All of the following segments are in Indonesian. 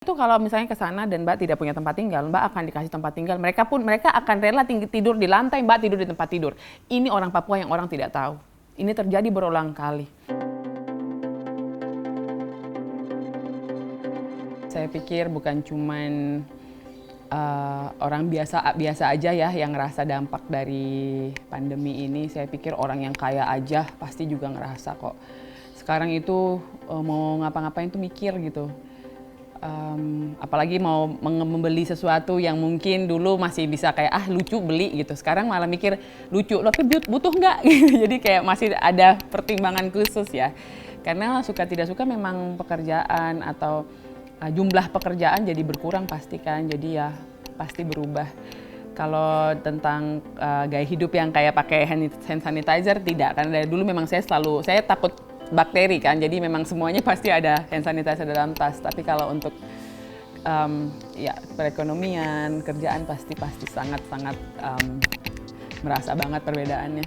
Itu kalau misalnya ke sana dan Mbak tidak punya tempat tinggal, Mbak akan dikasih tempat tinggal. Mereka akan rela tidur di lantai, Mbak tidur di tempat tidur. Ini orang Papua yang orang tidak tahu. Ini terjadi berulang kali. Saya pikir bukan cuman orang biasa aja ya yang ngerasa dampak dari pandemi ini. Saya pikir orang yang kaya aja pasti juga ngerasa kok. Sekarang itu mau ngapa-ngapain tuh mikir gitu. Apalagi mau membeli sesuatu yang mungkin dulu masih bisa kayak lucu beli gitu, sekarang malah mikir lucu tapi butuh nggak jadi kayak masih ada pertimbangan khusus ya, karena suka tidak suka memang pekerjaan atau jumlah pekerjaan jadi berkurang pasti kan, jadi ya pasti berubah. Kalau tentang gaya hidup yang kayak pakai hand sanitizer tidak, karena dari dulu memang saya takut bakteri kan, jadi memang semuanya pasti ada hand sanitizer dalam tas. Tapi kalau untuk ya perekonomian, kerjaan pasti sangat merasa banget perbedaannya.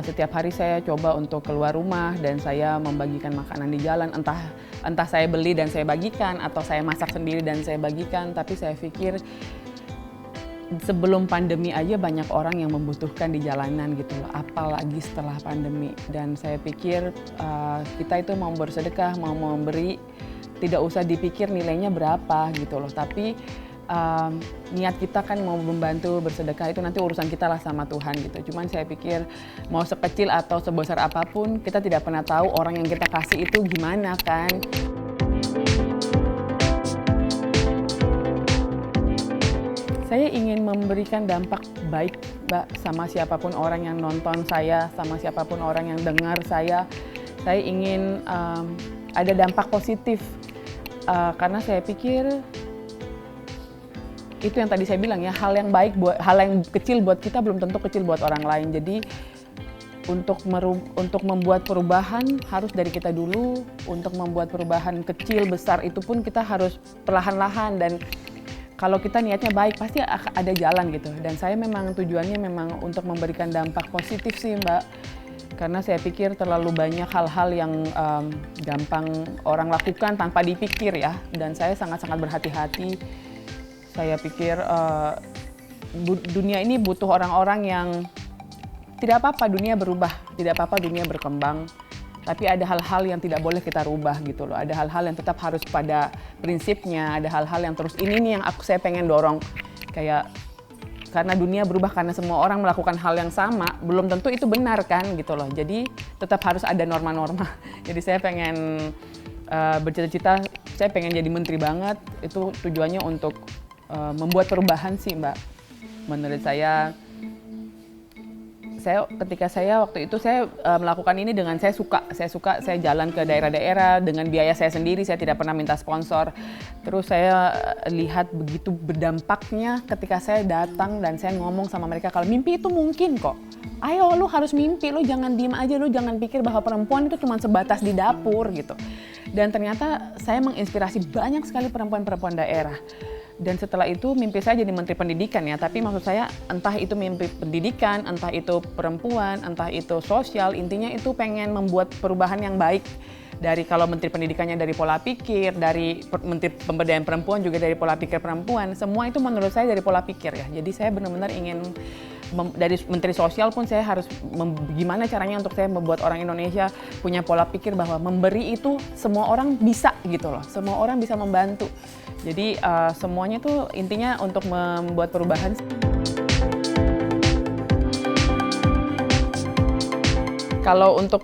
Setiap hari saya coba untuk keluar rumah dan saya membagikan makanan di jalan, entah saya beli dan saya bagikan atau saya masak sendiri dan saya bagikan. Tapi saya pikir sebelum pandemi aja banyak orang yang membutuhkan di jalanan gitu loh, apalagi setelah pandemi. Dan saya pikir kita itu mau bersedekah, mau memberi, tidak usah dipikir nilainya berapa gitu loh, tapi niat kita kan mau membantu bersedekah itu nanti urusan kita lah sama Tuhan gitu. Cuman saya pikir mau sekecil atau sebesar apapun, kita tidak pernah tahu orang yang kita kasih itu gimana kan. Saya ingin memberikan dampak baik, Mbak, sama siapapun orang yang nonton saya, sama siapapun orang yang dengar saya. Saya ingin ada dampak positif, karena saya pikir itu yang tadi saya bilang ya, hal yang kecil buat kita belum tentu kecil buat orang lain. Jadi untuk membuat perubahan harus dari kita dulu. Untuk membuat perubahan kecil besar itu pun kita harus perlahan-lahan, dan kalau kita niatnya baik pasti ada jalan gitu. Dan saya memang tujuannya memang untuk memberikan dampak positif sih, Mbak. Karena saya pikir terlalu banyak hal-hal yang gampang orang lakukan tanpa dipikir ya. Dan saya sangat-sangat berhati-hati. Saya pikir dunia ini butuh orang-orang yang tidak apa-apa dunia berubah, tidak apa-apa dunia berkembang. Tapi ada hal-hal yang tidak boleh kita rubah gitu loh. Ada hal-hal yang tetap harus pada prinsipnya, ada hal-hal yang terus ini nih yang saya pengen dorong. Kayak karena dunia berubah karena semua orang melakukan hal yang sama, belum tentu itu benar kan gitu loh. Jadi tetap harus ada norma-norma. Jadi saya pengen bercita-cita, saya pengen jadi menteri banget. Itu tujuannya untuk membuat perubahan sih, Mbak. Menurut saya ketika saya waktu itu saya melakukan ini dengan saya jalan ke daerah-daerah dengan biaya saya sendiri, saya tidak pernah minta sponsor. Terus saya lihat begitu berdampaknya ketika saya datang dan saya ngomong sama mereka kalau mimpi itu mungkin kok. Ayo lu harus mimpi, lu jangan diem aja, lu jangan pikir bahwa perempuan itu cuma sebatas di dapur gitu. Dan ternyata saya menginspirasi banyak sekali perempuan-perempuan daerah. Dan setelah itu mimpi saya jadi menteri pendidikan ya, tapi maksud saya entah itu mimpi pendidikan, entah itu perempuan, entah itu sosial, intinya itu pengen membuat perubahan yang baik. Dari kalau menteri pendidikannya dari pola pikir, dari menteri pemberdayaan perempuan juga dari pola pikir perempuan, semua itu menurut saya dari pola pikir ya. Jadi saya benar-benar ingin dari menteri sosial pun saya harus gimana caranya untuk saya membuat orang Indonesia punya pola pikir bahwa memberi itu semua orang bisa gitu loh, semua orang bisa membantu. Jadi semuanya tuh intinya untuk membuat perubahan. Kalau untuk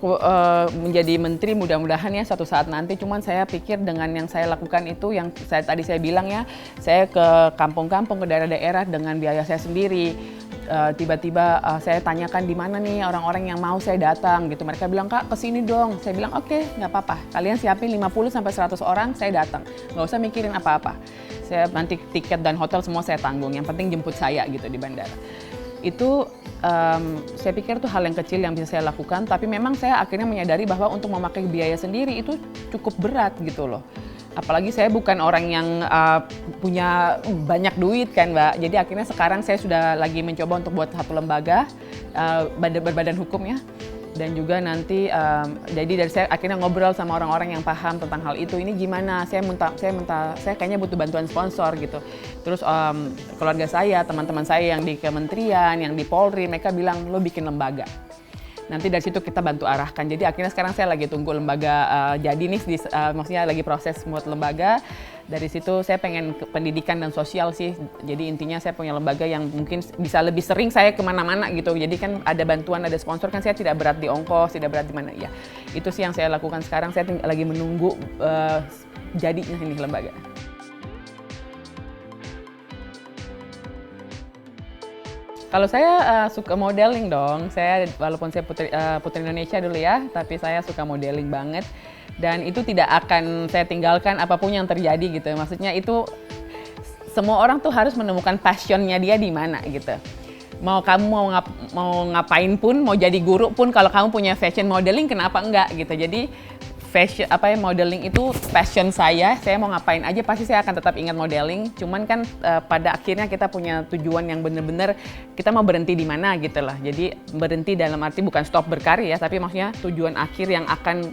menjadi menteri mudah-mudahan ya suatu saat nanti, cuman saya pikir dengan yang saya lakukan itu yang tadi saya bilang ya, saya ke kampung-kampung, ke daerah-daerah dengan biaya saya sendiri. Tiba-tiba saya tanyakan di mana nih orang-orang yang mau saya datang gitu. Mereka bilang, "Kak, kesini dong." Saya bilang, "Oke, nggak apa-apa. Kalian siapin 50-100 orang, saya datang. Nggak usah mikirin apa-apa. Saya nanti tiket dan hotel semua saya tanggung. Yang penting jemput saya gitu di bandara." Itu saya pikir itu hal yang kecil yang bisa saya lakukan. Tapi memang saya akhirnya menyadari bahwa untuk memakai biaya sendiri itu cukup berat gitu loh. Apalagi saya bukan orang yang punya banyak duit kan, Mbak. Jadi akhirnya sekarang saya sudah lagi mencoba untuk buat satu lembaga berbadan hukum ya. Dan juga nanti jadi dari saya akhirnya ngobrol sama orang-orang yang paham tentang hal itu. Ini gimana? Saya kayaknya butuh bantuan sponsor gitu. Terus keluarga saya, teman-teman saya yang di kementerian, yang di Polri, mereka bilang lo bikin lembaga. Nanti dari situ kita bantu arahkan. Jadi akhirnya sekarang saya lagi tunggu lembaga jadi nih, maksudnya lagi proses buat lembaga. Dari situ saya pengen pendidikan dan sosial sih. Jadi intinya saya punya lembaga yang mungkin bisa lebih sering saya kemana-mana gitu. Jadi kan ada bantuan, ada sponsor kan saya tidak berat di ongkos, tidak berat di mana ya. Itu sih yang saya lakukan sekarang. Saya lagi menunggu jadinya ini lembaga. Kalau saya suka modeling dong. Saya walaupun saya putri Indonesia dulu ya, tapi saya suka modeling banget. Dan itu tidak akan saya tinggalkan apapun yang terjadi gitu. Maksudnya itu semua orang tuh harus menemukan passionnya dia di mana gitu. Mau kamu mau ngapain pun, mau jadi guru pun, kalau kamu punya fashion modeling kenapa enggak gitu. Jadi fashion modeling itu passion saya mau ngapain aja pasti saya akan tetap ingat modeling. Cuman kan pada akhirnya kita punya tujuan yang benar-benar kita mau berhenti di mana gitu lah. Jadi berhenti dalam arti bukan stop berkarya, tapi maksudnya tujuan akhir yang akan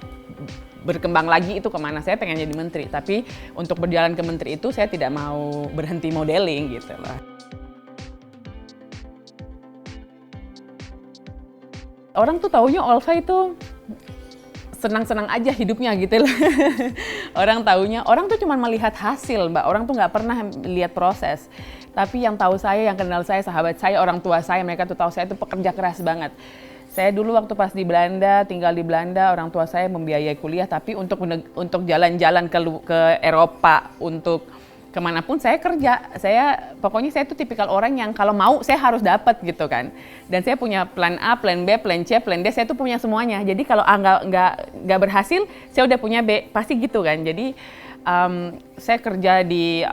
berkembang lagi itu kemana. Saya pengen jadi menteri, tapi untuk berjalan ke menteri itu saya tidak mau berhenti modeling gitu lah. Orang tuh taunya Olva itu senang-senang aja hidupnya gitu loh. Orang taunya, orang tuh cuma melihat hasil, Mbak. Orang tuh nggak pernah lihat proses. Tapi yang tahu saya, yang kenal saya, sahabat saya, orang tua saya, mereka tuh tahu saya itu pekerja keras banget. Saya dulu waktu pas di Belanda, tinggal di Belanda, orang tua saya membiayai kuliah, tapi untuk jalan-jalan ke Eropa, untuk kemanapun saya kerja. Pokoknya saya tuh tipikal orang yang kalau mau saya harus dapat gitu kan. Dan saya punya plan A, plan B, plan C, plan D, saya tuh punya semuanya. Jadi kalau A nggak berhasil, saya udah punya B, pasti gitu kan. Jadi saya kerja di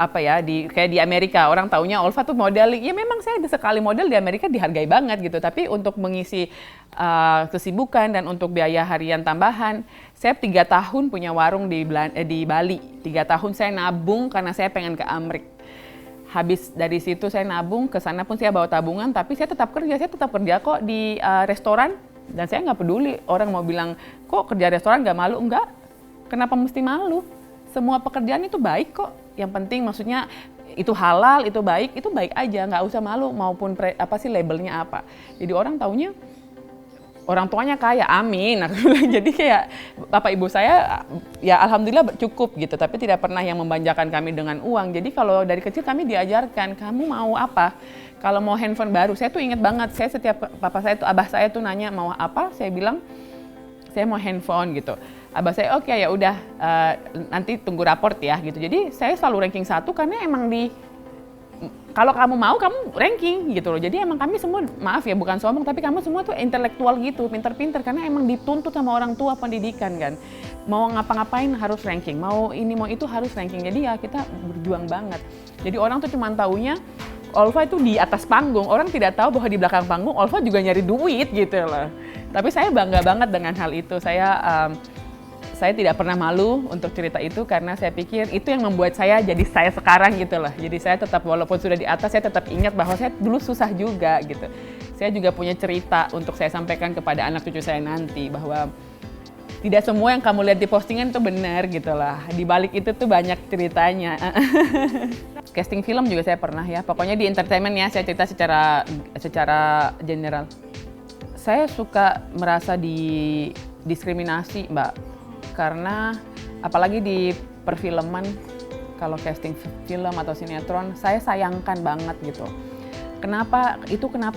kayak di Amerika, orang taunya Olva tuh modeling. Ya memang saya sekali model di Amerika dihargai banget gitu, tapi untuk mengisi kesibukan dan untuk biaya harian tambahan, saya 3 tahun punya warung di Bali. 3 tahun saya nabung karena saya pengen ke Amrik. Habis dari situ saya nabung, ke sana pun saya bawa tabungan, tapi saya tetap kerja kok di restoran. Dan saya nggak peduli orang mau bilang, kok kerja restoran nggak malu? Enggak, kenapa mesti malu? Semua pekerjaan itu baik kok. Yang penting maksudnya itu halal, itu baik aja, nggak usah malu maupun labelnya apa. Jadi orang taunya orang tuanya kaya, amin. Jadi kayak bapak ibu saya ya alhamdulillah cukup gitu, tapi tidak pernah yang membanjakan kami dengan uang. Jadi kalau dari kecil kami diajarkan, kamu mau apa? Kalau mau handphone baru, saya tuh inget banget, abah saya tuh nanya mau apa, saya bilang saya mau handphone gitu. Abah saya oke, ya udah nanti tunggu raport ya gitu. Jadi saya selalu ranking 1 karena emang kalau kamu mau kamu ranking gitu loh. Jadi emang kami semua, maaf ya bukan sombong, tapi kamu semua tuh intelektual gitu, pinter-pinter karena emang dituntut sama orang tua pendidikan kan. Mau ngapa-ngapain harus ranking, mau ini mau itu harus ranking. Jadi ya kita berjuang banget. Jadi orang tuh cuma taunya Olva itu di atas panggung, orang tidak tahu bahwa di belakang panggung Olva juga nyari duit gitu loh. Tapi saya bangga banget dengan hal itu. Saya tidak pernah malu untuk cerita itu karena saya pikir itu yang membuat saya jadi saya sekarang gitu loh. Jadi saya tetap walaupun sudah di atas, saya tetap ingat bahwa saya dulu susah juga gitu. Saya juga punya cerita untuk saya sampaikan kepada anak cucu saya nanti bahwa tidak semua yang kamu lihat di postingan itu benar gitu lah. Di balik itu tuh banyak ceritanya. Casting film juga saya pernah ya. Pokoknya di entertainment ya, saya cerita secara general. Saya suka merasa didiskriminasi, Mbak. Karena apalagi di perfilman, kalau casting film atau sinetron, saya sayangkan banget gitu. Kenapa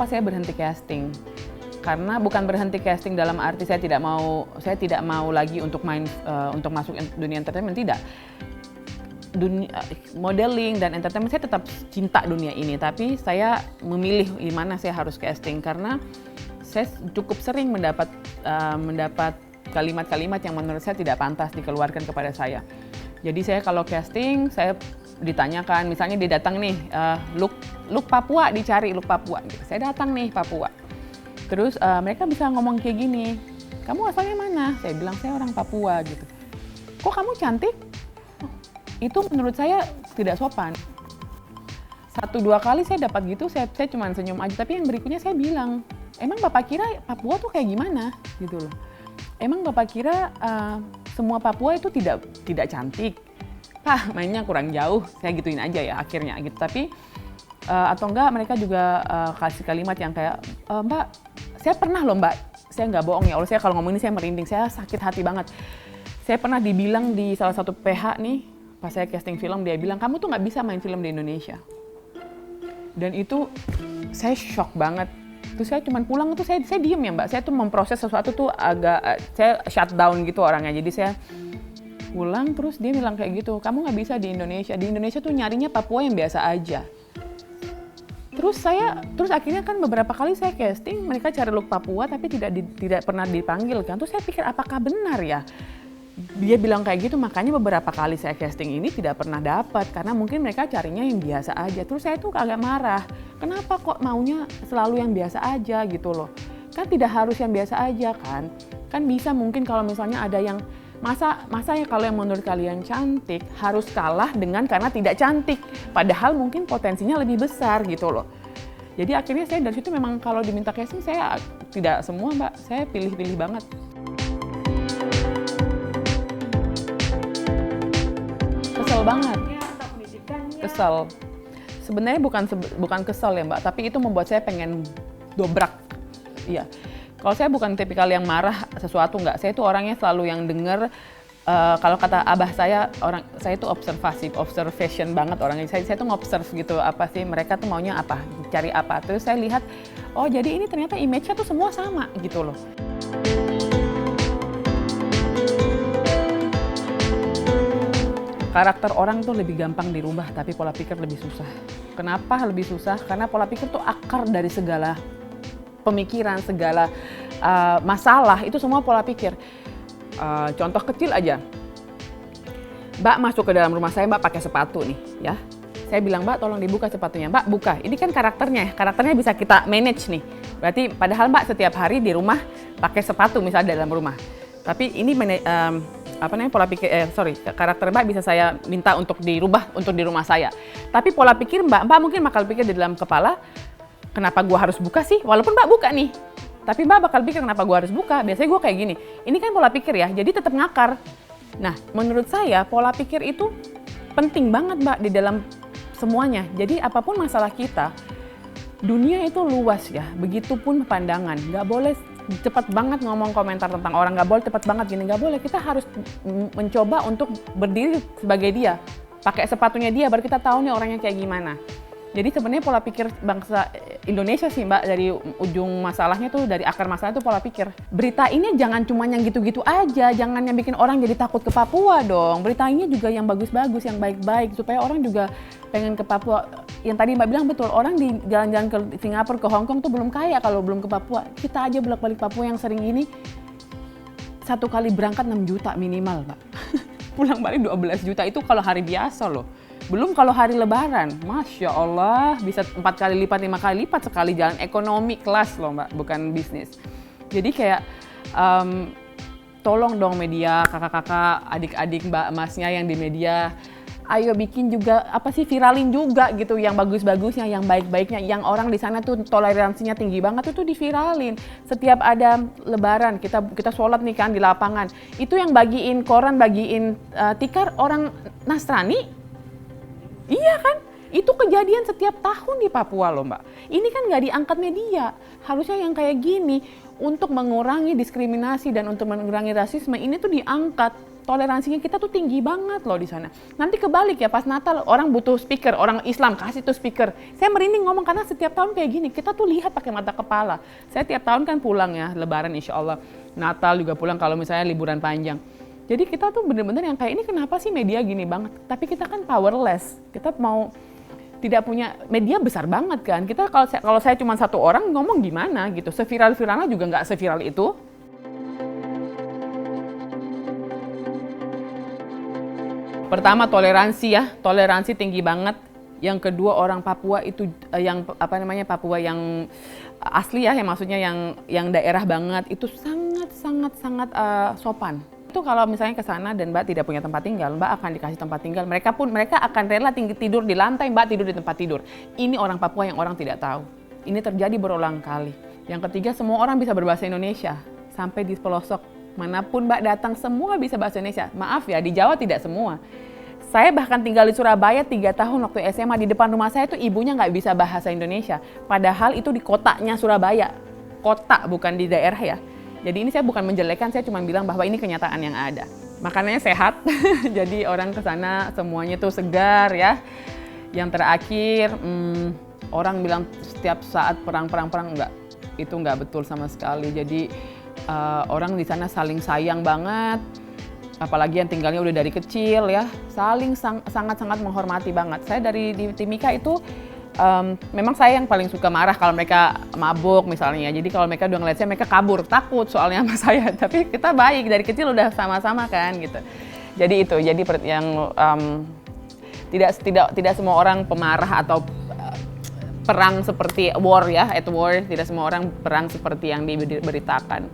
saya berhenti casting? Karena bukan berhenti casting dalam arti saya tidak mau lagi untuk masuk dunia entertainment, tidak. Modeling dan entertainment saya tetap cinta dunia ini, tapi saya memilih di mana saya harus casting karena saya cukup sering mendapat kalimat-kalimat yang menurut saya tidak pantas dikeluarkan kepada saya. Jadi saya kalau casting, saya ditanyakan, misalnya dia datang nih, look Papua, dicari look Papua. Saya datang nih Papua. Terus mereka bisa ngomong kayak gini, kamu asalnya mana? Saya bilang, saya orang Papua gitu. Kok kamu cantik? Itu menurut saya tidak sopan. 1-2 kali saya dapat gitu, saya cuma senyum aja. Tapi yang berikutnya saya bilang, emang Bapak kira Papua tuh kayak gimana gitu loh. Emang Bapak kira semua Papua itu tidak cantik? Pak, mainnya kurang jauh, saya gituin aja ya akhirnya gitu. Tapi atau enggak mereka juga kasih kalimat yang kayak, Mbak, saya pernah loh Mbak, saya nggak bohong ya, saya kalau ngomong ini saya merinding, saya sakit hati banget. Saya pernah dibilang di salah satu PH nih, pas saya casting film, dia bilang, kamu tuh nggak bisa main film di Indonesia. Dan itu saya shock banget. Terus saya cuman pulang tuh saya diem ya Mbak, saya tuh memproses sesuatu tuh agak, saya shutdown gitu orangnya. Jadi saya pulang terus dia bilang kayak gitu, kamu nggak bisa di Indonesia tuh nyarinya Papua yang biasa aja. Terus akhirnya kan beberapa kali saya casting, mereka cari look Papua tapi tidak pernah dipanggil kan. Terus saya pikir apakah benar ya? Dia bilang kayak gitu, makanya beberapa kali saya casting ini tidak pernah dapat karena mungkin mereka carinya yang biasa aja. Terus saya tuh agak marah, kenapa kok maunya selalu yang biasa aja gitu loh. Kan tidak harus yang biasa aja kan. Kan bisa mungkin kalau misalnya ada yang masa ya kalau yang menurut kalian cantik harus kalah dengan karena tidak cantik. Padahal mungkin potensinya lebih besar gitu loh. Jadi akhirnya saya dari situ memang kalau diminta casting saya tidak semua Mbak, saya pilih-pilih banget. Kesel banget. Kesel. Sebenarnya bukan kesel ya Mbak, tapi itu membuat saya pengen dobrak. Iya. Kalau saya bukan tipikal yang marah sesuatu enggak. Saya itu orangnya selalu yang denger. Kalau kata abah saya itu observation banget orangnya. Saya tuh ngobserve gitu apa sih mereka tuh maunya apa, cari apa. Terus saya lihat, oh jadi ini ternyata image-nya tuh semua sama gitu loh. Karakter orang tuh lebih gampang dirubah, tapi pola pikir lebih susah. Kenapa lebih susah? Karena pola pikir tuh akar dari segala pemikiran, segala masalah, itu semua pola pikir. Contoh kecil aja, Mbak masuk ke dalam rumah saya, Mbak pakai sepatu nih, ya. Saya bilang, Mbak tolong dibuka sepatunya, Mbak buka. Ini kan karakternya bisa kita manage nih. Berarti padahal Mbak setiap hari di rumah pakai sepatu misalnya dalam rumah. Tapi ini pola pikir, karakter Mbak bisa saya minta untuk dirubah untuk di rumah saya. Tapi pola pikir Mbak mungkin bakal pikir di dalam kepala, kenapa gua harus buka sih? Walaupun Mbak buka nih. Tapi Mbak bakal pikir kenapa gua harus buka? Biasanya gua kayak gini. Ini kan pola pikir ya, jadi tetap ngakar. Nah, menurut saya pola pikir itu penting banget Mbak di dalam semuanya. Jadi apapun masalah kita, dunia itu luas ya, begitupun pandangan. Nggak boleh cepat banget ngomong komentar tentang orang, nggak boleh cepat banget gini, nggak boleh. Kita harus mencoba untuk berdiri sebagai dia, pakai sepatunya dia, baru kita tahu nih orangnya kayak gimana. Jadi sebenarnya pola pikir bangsa Indonesia sih Mbak, dari ujung masalahnya tuh, dari akar masalah tuh pola pikir. Berita ini jangan cuma yang gitu-gitu aja, jangan yang bikin orang jadi takut ke Papua dong. Beritanya juga yang bagus-bagus, yang baik-baik, supaya orang juga pengen ke Papua. Yang tadi Mbak bilang betul, orang di jalan-jalan ke Singapura, ke Hong Kong tuh belum kaya kalau belum ke Papua. Kita aja bolak-balik Papua yang sering ini, satu kali berangkat 6 juta minimal Mbak. Pulang balik 12 juta, itu kalau hari biasa loh. Belum kalau hari lebaran, Masya Allah, bisa 4 kali lipat, 5 kali lipat sekali jalan, ekonomi kelas loh Mbak, bukan bisnis. Jadi kayak, tolong dong media, kakak-kakak, adik-adik Mbak Masnya yang di media, ayo bikin juga, viralin juga gitu, yang bagus-bagusnya, yang baik-baiknya, yang orang di sana tuh toleransinya tinggi banget, itu diviralin. Setiap ada lebaran, kita sholat nih kan di lapangan, itu yang bagiin koran, bagiin tikar orang Nasrani. Iya kan? Itu kejadian setiap tahun di Papua loh Mbak. Ini kan nggak diangkat media. Harusnya yang kayak gini untuk mengurangi diskriminasi dan untuk mengurangi rasisme ini tuh diangkat. Toleransinya kita tuh tinggi banget loh di sana. Nanti kebalik ya, pas Natal orang butuh speaker, orang Islam kasih tuh speaker. Saya merinding ngomong karena setiap tahun kayak gini. Kita tuh lihat pakai mata kepala. Saya tiap tahun kan pulang ya, Lebaran insya Allah. Natal juga pulang kalau misalnya liburan panjang. Jadi kita tuh bener-bener yang kayak ini kenapa sih media gini banget? Tapi kita kan powerless. Kita mau tidak punya media besar banget kan. Kita kalau saya cuma satu orang ngomong gimana gitu. Seviral-viralnya juga nggak seviral itu. Pertama toleransi ya, toleransi tinggi banget. Yang kedua orang Papua itu Papua yang asli ya, yang maksudnya yang daerah banget itu sangat sopan. Itu kalau misalnya ke sana dan Mbak tidak punya tempat tinggal, Mbak akan dikasih tempat tinggal. Mereka akan rela tidur di lantai, Mbak tidur di tempat tidur. Ini orang Papua yang orang tidak tahu. Ini terjadi berulang kali. Yang ketiga, semua orang bisa berbahasa Indonesia. Sampai di pelosok manapun Mbak datang, semua bisa bahasa Indonesia. Maaf ya, di Jawa tidak semua. Saya bahkan tinggal di Surabaya 3 tahun waktu SMA, di depan rumah saya tuh ibunya nggak bisa bahasa Indonesia. Padahal itu di kotanya Surabaya. Kota, bukan di daerah ya. Jadi ini saya bukan menjelekkan, saya cuma bilang bahwa ini kenyataan yang ada. Makanannya sehat, jadi orang ke sana semuanya tuh segar ya. Yang terakhir, orang bilang setiap saat perang, enggak. Itu nggak betul sama sekali. Jadi orang di sana saling sayang banget, apalagi yang tinggalnya udah dari kecil ya, saling sangat-sangat menghormati banget. Saya di Timika itu memang saya yang paling suka marah kalau mereka mabuk misalnya. Jadi kalau mereka udah ngeliat saya, mereka kabur, takut soalnya sama saya. Tapi kita baik, dari kecil udah sama-sama kan gitu. Jadi itu, jadi yang tidak semua orang pemarah atau perang seperti war ya, at war, tidak semua orang perang seperti yang diberitakan.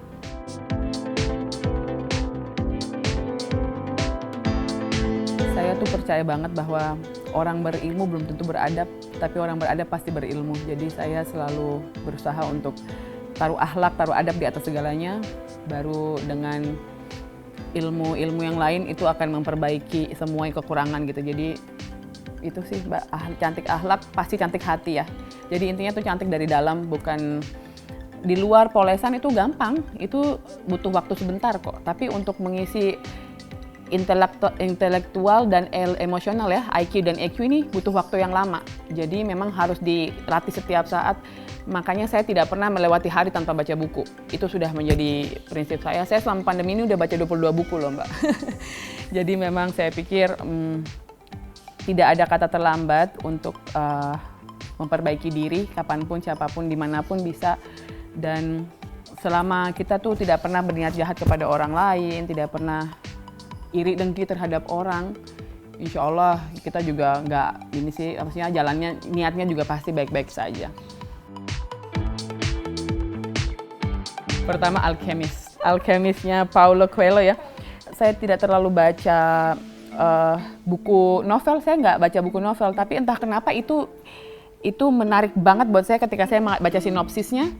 Saya tuh percaya banget bahwa orang berilmu belum tentu beradab, tapi orang beradab pasti berilmu. Jadi saya selalu berusaha untuk taruh akhlak, taruh adab di atas segalanya, baru dengan ilmu yang lain itu akan memperbaiki semua kekurangan gitu. Jadi itu sih Mbak, cantik akhlak pasti cantik hati ya. Jadi intinya tuh cantik dari dalam, bukan di luar. Polesan itu gampang, itu butuh waktu sebentar kok. Tapi untuk mengisi intelektual dan emosional ya, IQ dan EQ ini butuh waktu yang lama. Jadi memang harus dilatih setiap saat. Makanya saya tidak pernah melewati hari tanpa baca buku. Itu sudah menjadi prinsip saya. Saya selama pandemi ini udah baca 22 buku loh Mbak. Jadi memang saya pikir tidak ada kata terlambat untuk memperbaiki diri, kapanpun, siapapun, dimanapun bisa. Dan selama kita tuh tidak pernah berniat jahat kepada orang lain, tidak pernah iri dengki terhadap orang, insya Allah kita juga nggak ini sih, maksudnya jalannya, niatnya juga pasti baik-baik saja. Pertama Alkemisnya Paulo Coelho ya. Saya tidak terlalu baca buku novel, saya nggak baca buku novel, tapi entah kenapa itu menarik banget buat saya ketika saya baca sinopsisnya.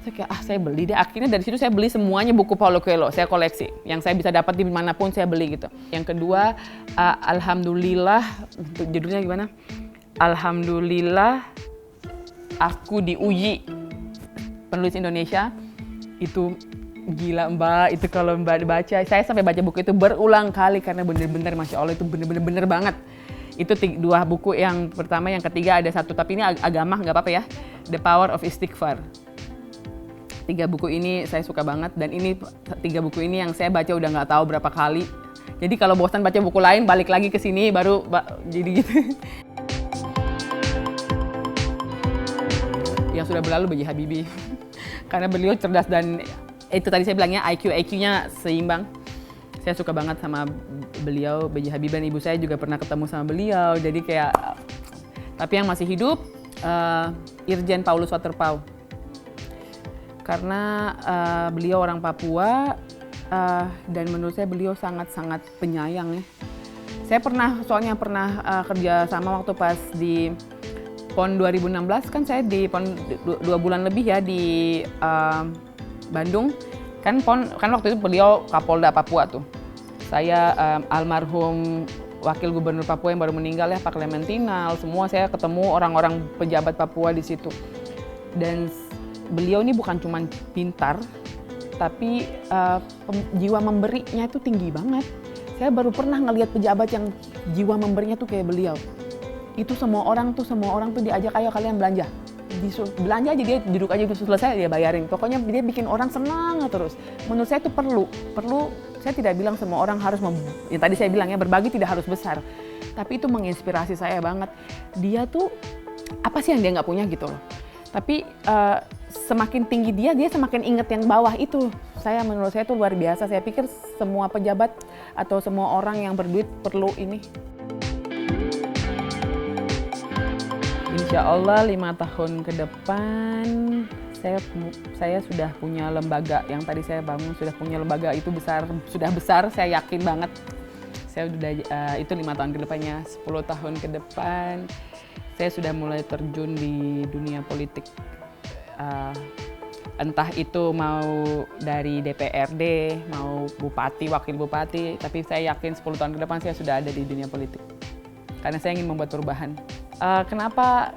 Saya kayak, saya beli deh. Akhirnya dari situ saya beli semuanya buku Paulo Coelho, saya koleksi. Yang saya bisa dapat di manapun saya beli gitu. Yang kedua, Alhamdulillah, judulnya gimana? Alhamdulillah Aku Diuji, penulis Indonesia. Itu gila Mbak, itu kalau Mbak baca, saya sampai baca buku itu berulang kali karena bener-bener Masya Allah itu bener-bener banget. Itu 2 buku, yang pertama, yang ketiga ada 1, tapi ini agama nggak apa-apa ya. The Power of Istighfar. 3 buku ini saya suka banget, dan ini 3 buku ini yang saya baca udah nggak tahu berapa kali. Jadi kalau bosan baca buku lain, balik lagi ke sini baru jadi gitu. Yang sudah berlalu B.J. Habibie. Karena beliau cerdas dan itu tadi saya bilangnya IQ-nya seimbang. Saya suka banget sama beliau, B.J. Habibie, dan ibu saya juga pernah ketemu sama beliau. Jadi kayak, tapi yang masih hidup, Irjen Paulus Waterpauw. Karena beliau orang Papua, dan menurut saya beliau sangat-sangat penyayang ya. Saya soalnya pernah kerja sama waktu pas di PON 2016, kan saya di PON 2 bulan lebih ya di Bandung. Kan waktu itu beliau Kapolda Papua tuh. Saya almarhum Wakil Gubernur Papua yang baru meninggal ya, Pak Clementinal, semua saya ketemu orang-orang pejabat Papua di situ. Dan beliau ini bukan cuma pintar, tapi jiwa memberinya itu tinggi banget. Saya baru pernah ngelihat pejabat yang jiwa memberinya tuh kayak beliau. Itu semua orang tuh diajak, ayo kalian belanja. Belanja aja, dia duduk aja, selesai dia bayarin. Pokoknya dia bikin orang senang terus. Menurut saya itu perlu. Saya tidak bilang semua orang harus yang tadi saya bilang ya, berbagi tidak harus besar. Tapi itu menginspirasi saya banget. Dia tuh apa sih yang dia nggak punya gitu loh. Tapi semakin tinggi dia semakin inget yang bawah itu. Menurut saya itu luar biasa. Saya pikir semua pejabat atau semua orang yang berduit perlu ini. Insya Allah 5 tahun ke depan saya sudah punya lembaga yang tadi saya bangun, sudah punya lembaga itu sudah besar, saya yakin banget. Saya sudah itu 5 tahun ke depannya, 10 tahun ke depan saya sudah mulai terjun di dunia politik. Entah itu mau dari DPRD, mau bupati, wakil bupati, tapi saya yakin 10 tahun ke depan saya sudah ada di dunia politik. Karena saya ingin membuat perubahan. Kenapa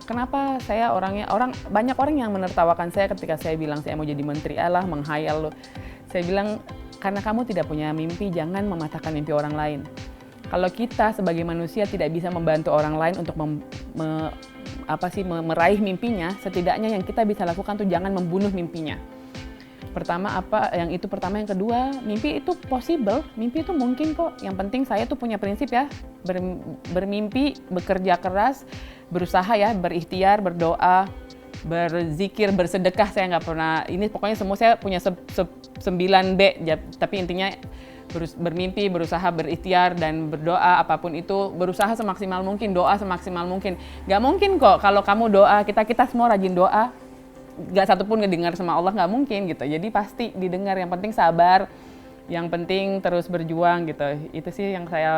saya banyak orang yang menertawakan saya ketika saya bilang saya mau jadi menteri, alah menghayal lo. Saya bilang, karena kamu tidak punya mimpi, jangan mematahkan mimpi orang lain. Kalau kita sebagai manusia tidak bisa membantu orang lain untuk meraih mimpinya, setidaknya yang kita bisa lakukan tuh jangan membunuh mimpinya. Pertama, yang kedua, mimpi itu possible, mimpi itu mungkin kok. Yang penting saya tuh punya prinsip ya, bermimpi, bekerja keras, berusaha ya, berikhtiar, berdoa, berzikir, bersedekah. Saya nggak pernah, ini pokoknya semua saya punya 9B, tapi intinya bermimpi, berusaha, berikhtiar, dan berdoa, apapun itu, berusaha semaksimal mungkin, doa semaksimal mungkin. Nggak mungkin kok kalau kamu doa, kita semua rajin doa, nggak satupun ngedengar sama Allah, nggak mungkin gitu. Jadi pasti didengar, yang penting sabar, yang penting terus berjuang gitu. Itu sih yang saya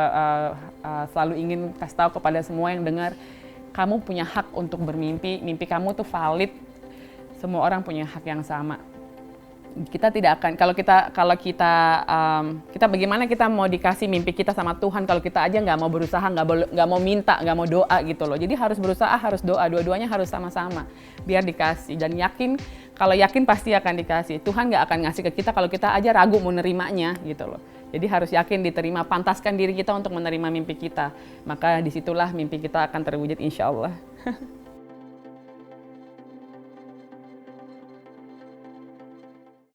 selalu ingin kasih tahu kepada semua yang dengar. Kamu punya hak untuk bermimpi, mimpi kamu tuh valid, semua orang punya hak yang sama. Kita tidak akan, kalau kita bagaimana kita mau dikasih mimpi kita sama Tuhan kalau kita aja nggak mau berusaha, nggak mau minta, nggak mau doa gitu loh. Jadi harus berusaha, harus doa, dua-duanya harus sama-sama biar dikasih. Dan kalau yakin pasti akan dikasih. Tuhan nggak akan ngasih ke kita kalau kita aja ragu mau nerimanya gitu loh. Jadi harus yakin diterima, pantaskan diri kita untuk menerima mimpi kita. Maka disitulah mimpi kita akan terwujud insya Allah.